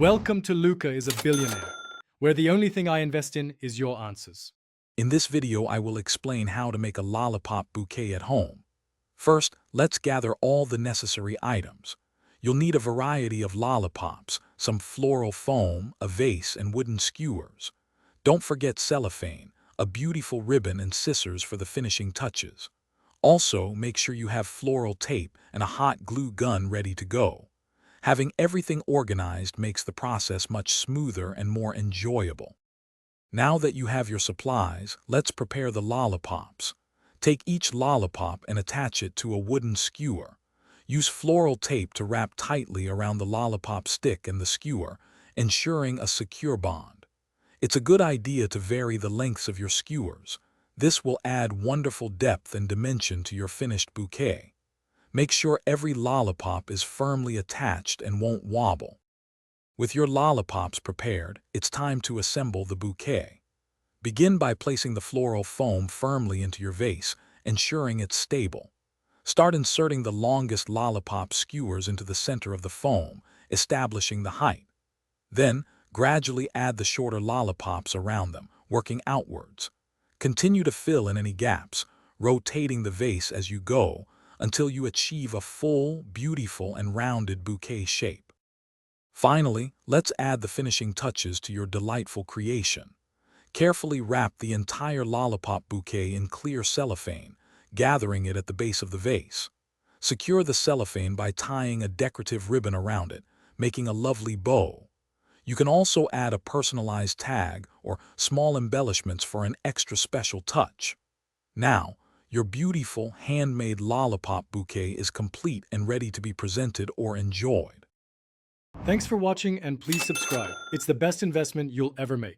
Welcome to Luca is a Billionaire, where the only thing I invest in is your answers. In this video, I will explain how to make a lollipop bouquet at home. First, let's gather all the necessary items. You'll need a variety of lollipops, some floral foam, a vase, and wooden skewers. Don't forget cellophane, a beautiful ribbon, and scissors for the finishing touches. Also, make sure you have floral tape and a hot glue gun ready to go. Having everything organized makes the process much smoother and more enjoyable. Now that you have your supplies, let's prepare the lollipops. Take each lollipop and attach it to a wooden skewer. Use floral tape to wrap tightly around the lollipop stick and the skewer, ensuring a secure bond. It's a good idea to vary the lengths of your skewers. This will add wonderful depth and dimension to your finished bouquet. Make sure every lollipop is firmly attached and won't wobble. With your lollipops prepared, it's time to assemble the bouquet. Begin by placing the floral foam firmly into your vase, ensuring it's stable. Start inserting the longest lollipop skewers into the center of the foam, establishing the height. Then, gradually add the shorter lollipops around them, working outwards. Continue to fill in any gaps, rotating the vase as you go, until you achieve a full, beautiful, and rounded bouquet shape. Finally, let's add the finishing touches to your delightful creation. Carefully wrap the entire lollipop bouquet in clear cellophane, gathering it at the base of the vase. Secure the cellophane by tying a decorative ribbon around it, making a lovely bow. You can also add a personalized tag or small embellishments for an extra special touch. Now, your beautiful handmade lollipop bouquet is complete and ready to be presented or enjoyed. Thanks for watching and please subscribe. It's the best investment you'll ever make.